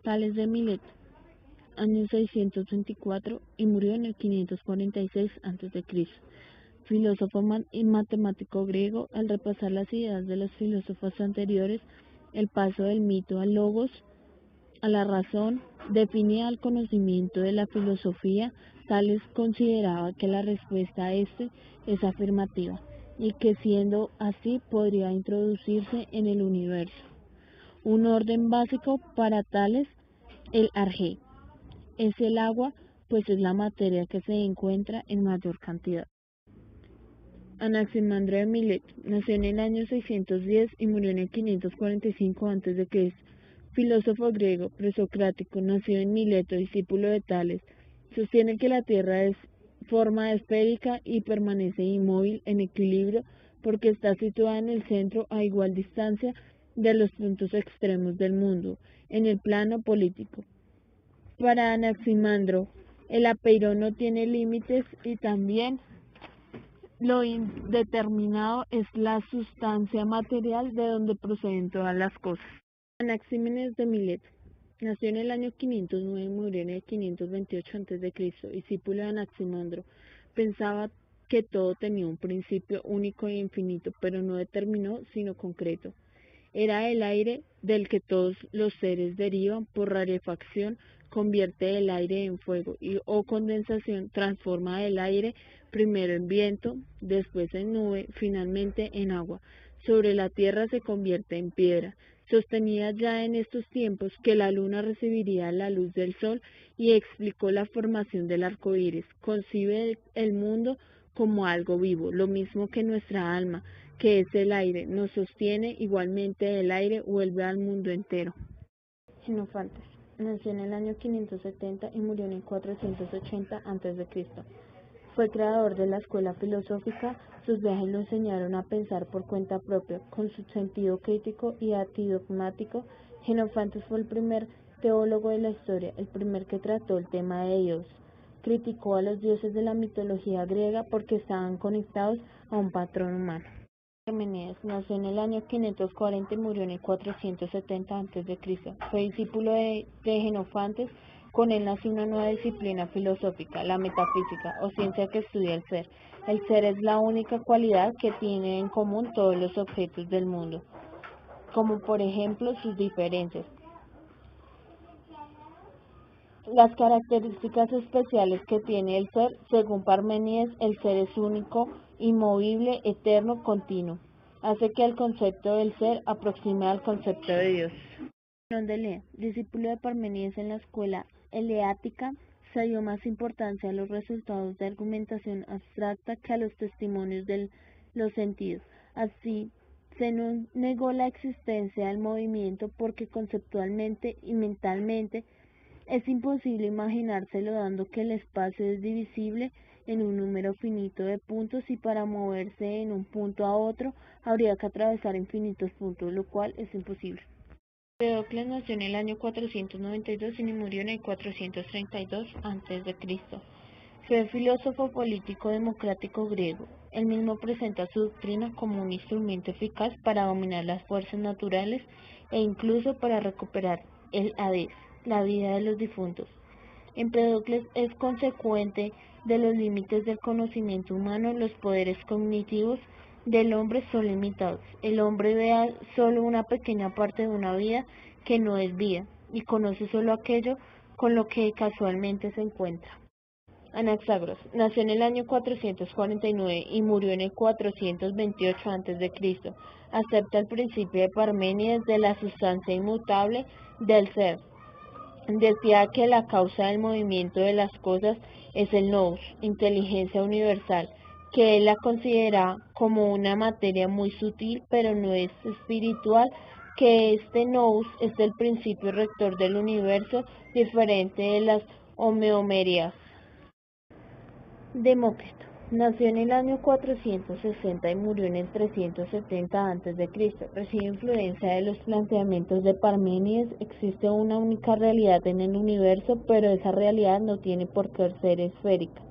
Tales de Mileto, año 624 y murió en el 546 a.C. Filósofo y matemático griego. Al repasar las ideas de los filósofos anteriores, el paso del mito al logos, a la razón, definía el conocimiento de la filosofía. Tales consideraba que la respuesta a este es afirmativa y que siendo así podría introducirse en el universo. Un orden básico para Tales, el arjé, es el agua, pues es la materia que se encuentra en mayor cantidad. Anaximandro de Mileto nació en el año 610 y murió en el 545 a.C. Filósofo griego, presocrático, nacido en Mileto, discípulo de Tales. Sostiene que la Tierra es forma esférica y permanece inmóvil en equilibrio porque está situada en el centro a igual distancia de los puntos extremos del mundo, en el plano político. Para Anaximandro, el apeiro no tiene límites y también lo indeterminado es la sustancia material de donde proceden todas las cosas. Anaxímenes de Mileto nació en el año 509 y murió en el 528 a.C., discípulo de Anaximandro. Pensaba que todo tenía un principio único e infinito, pero no determinado, sino concreto. Era el aire del que todos los seres derivan por rarefacción, convierte el aire en fuego o condensación, transforma el aire primero en viento, después en nube, finalmente en agua. Sobre la tierra se convierte en piedra. Sostenía ya en estos tiempos que la luna recibiría la luz del sol y explicó la formación del arco iris. Concibe el mundo como algo vivo, lo mismo que nuestra alma, que es el aire, nos sostiene. Igualmente el aire vuelve al mundo entero. Jenofontes nació en el año 570 y murió en el 480 a.C. Fue creador de la escuela filosófica. Sus viajes lo enseñaron a pensar por cuenta propia, con su sentido crítico y antidogmático. Jenofontes fue el primer teólogo de la historia, el primer que trató el tema de Dios. Criticó a los dioses de la mitología griega porque estaban conectados a un patrón humano. Parmenides nació en el año 540 y murió en el 470 a.C. Fue discípulo de Jenofontes. Con él nació una nueva disciplina filosófica, la metafísica, o ciencia que estudia el ser. El ser es la única cualidad que tienen en común todos los objetos del mundo, como por ejemplo sus diferencias. Las características especiales que tiene el ser, según Parmenides, el ser es único, inmovible, eterno, continuo. Hace que el concepto del ser aproxime al concepto de Dios. Zenón de Elea, discípulo de Parmenides en la escuela eleática, se dio más importancia a los resultados de argumentación abstracta que a los testimonios de los sentidos. Así, Zenón negó la existencia del movimiento porque conceptualmente y mentalmente es imposible imaginárselo, dando que el espacio es divisible en un número finito de puntos y para moverse en un punto a otro habría que atravesar infinitos puntos, lo cual es imposible. Empedocles nació en el año 492 y murió en el 432 a.C. Fue filósofo político democrático griego. Él mismo presenta su doctrina como un instrumento eficaz para dominar las fuerzas naturales e incluso para recuperar el Hades, la vida de los difuntos. Empedocles es consecuente de los límites del conocimiento humano. Los poderes cognitivos del hombre son limitados. El hombre ve solo una pequeña parte de una vida que no es vida y conoce solo aquello con lo que casualmente se encuentra. Anaxágoras nació en el año 449 y murió en el 428 a.C. Acepta el principio de Parménides de la sustancia inmutable del ser. Decía que la causa del movimiento de las cosas es el nous, inteligencia universal, que él la considera como una materia muy sutil, pero no es espiritual, que este nous es el principio rector del universo, diferente de las homeomerías. Demócrito nació en el año 460 y murió en el 370 a.C. Recibe influencia de los planteamientos de Parménides. Existe una única realidad en el universo, pero esa realidad no tiene por qué ser esférica.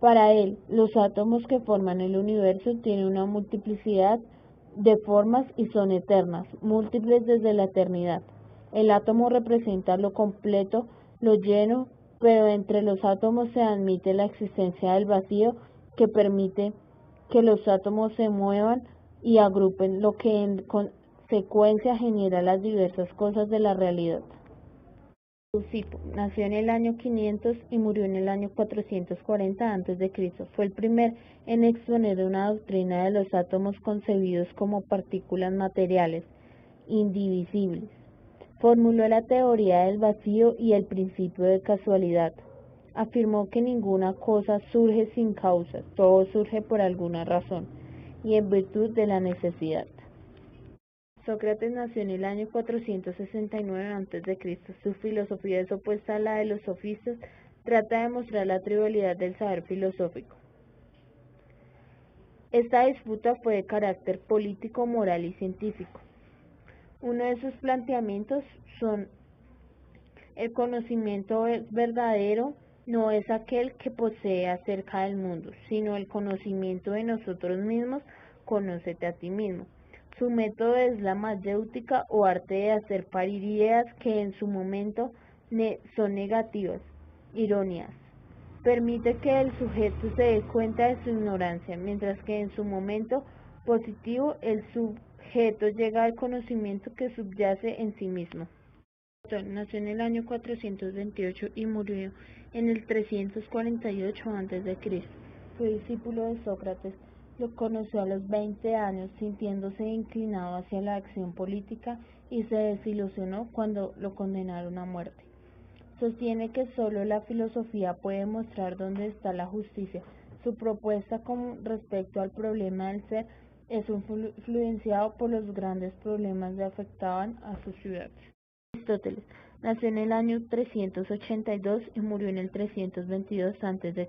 Para él, los átomos que forman el universo tienen una multiplicidad de formas y son eternas, múltiples desde la eternidad. El átomo representa lo completo, lo lleno, pero entre los átomos se admite la existencia del vacío que permite que los átomos se muevan y agrupen, lo que en consecuencia genera las diversas cosas de la realidad. Leucipo nació en el año 500 y murió en el año 440 a.C. Fue el primer en exponer una doctrina de los átomos concebidos como partículas materiales, indivisibles. Formuló la teoría del vacío y el principio de casualidad. Afirmó que ninguna cosa surge sin causa, todo surge por alguna razón y en virtud de la necesidad. Sócrates nació en el año 469 a.C. Su filosofía es opuesta a la de los sofistas, trata de mostrar la trivialidad del saber filosófico. Esta disputa fue de carácter político, moral y científico. Uno de sus planteamientos son: el conocimiento verdadero no es aquel que posee acerca del mundo, sino el conocimiento de nosotros mismos. Conócete a ti mismo. Su método es la mayéutica o arte de hacer parir ideas que en su momento son negativas, ironías. Permite que el sujeto se dé cuenta de su ignorancia, mientras que en su momento positivo el sujeto llega al conocimiento que subyace en sí mismo. Nació en el año 428 y murió en el 348 a.C. Fue discípulo de Sócrates. Lo conoció a los 20 años, sintiéndose inclinado hacia la acción política, y se desilusionó cuando lo condenaron a muerte. Sostiene que solo la filosofía puede mostrar dónde está la justicia. Su propuesta con respecto al problema del ser es influenciado por los grandes problemas que afectaban a su ciudad. Aristóteles nació en el año 382 y murió en el 322 a.C.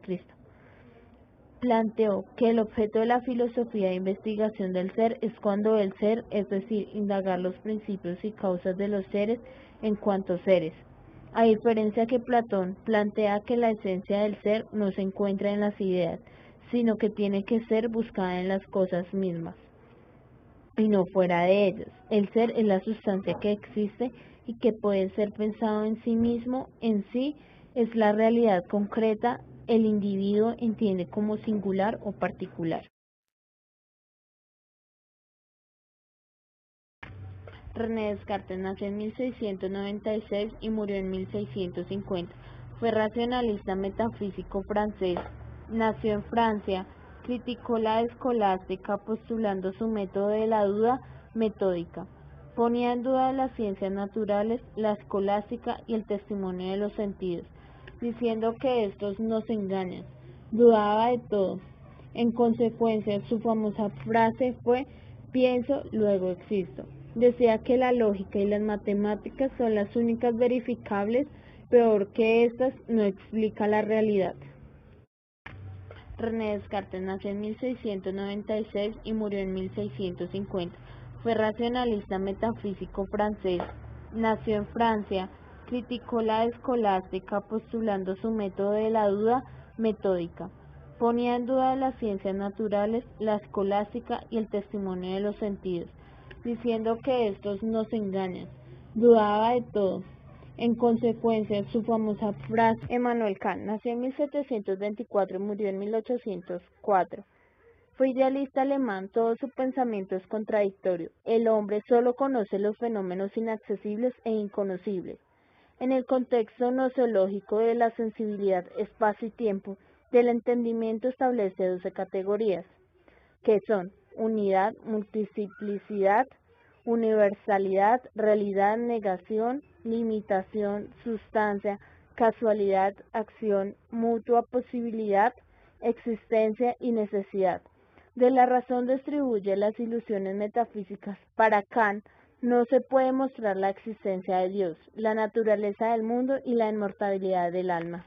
Planteó que el objeto de la filosofía de investigación del ser es cuando el ser, es decir, indagar los principios y causas de los seres en cuanto seres. A diferencia que Platón plantea que la esencia del ser no se encuentra en las ideas, sino que tiene que ser buscada en las cosas mismas y no fuera de ellas. El ser es la sustancia que existe y que puede ser pensado en sí mismo, en sí es la realidad concreta, el individuo entiende como singular o particular. René Descartes nació en 1696 y murió en 1650. Fue racionalista metafísico francés. Nació en Francia. Criticó la escolástica postulando su método de la duda metódica. Ponía en duda las ciencias naturales, la escolástica y el testimonio de los sentidos, diciendo que estos nos engañan. Dudaba de todo. En consecuencia, su famosa frase fue: pienso, luego existo. Decía que la lógica y las matemáticas son las únicas verificables, peor que estas no explica la realidad. René Descartes nació en 1696 y murió en 1650. Fue racionalista metafísico francés. Nació en Francia. Criticó la escolástica postulando su método de la duda metódica. Ponía en duda las ciencias naturales, la escolástica y el testimonio de los sentidos, diciendo que estos nos engañan. Dudaba de todo. En consecuencia, su famosa frase. Emmanuel Kant nació en 1724 y murió en 1804. Fue idealista alemán, todo su pensamiento es contradictorio. El hombre solo conoce los fenómenos inaccesibles e inconocibles. En el contexto nosológico de la sensibilidad, espacio y tiempo, del entendimiento establece 12 categorías, que son unidad, multiplicidad, universalidad, realidad, negación, limitación, sustancia, casualidad, acción, mutua posibilidad, existencia y necesidad. De la razón distribuye las ilusiones metafísicas. Para Kant, no se puede mostrar la existencia de Dios, la naturaleza del mundo y la inmortalidad del alma.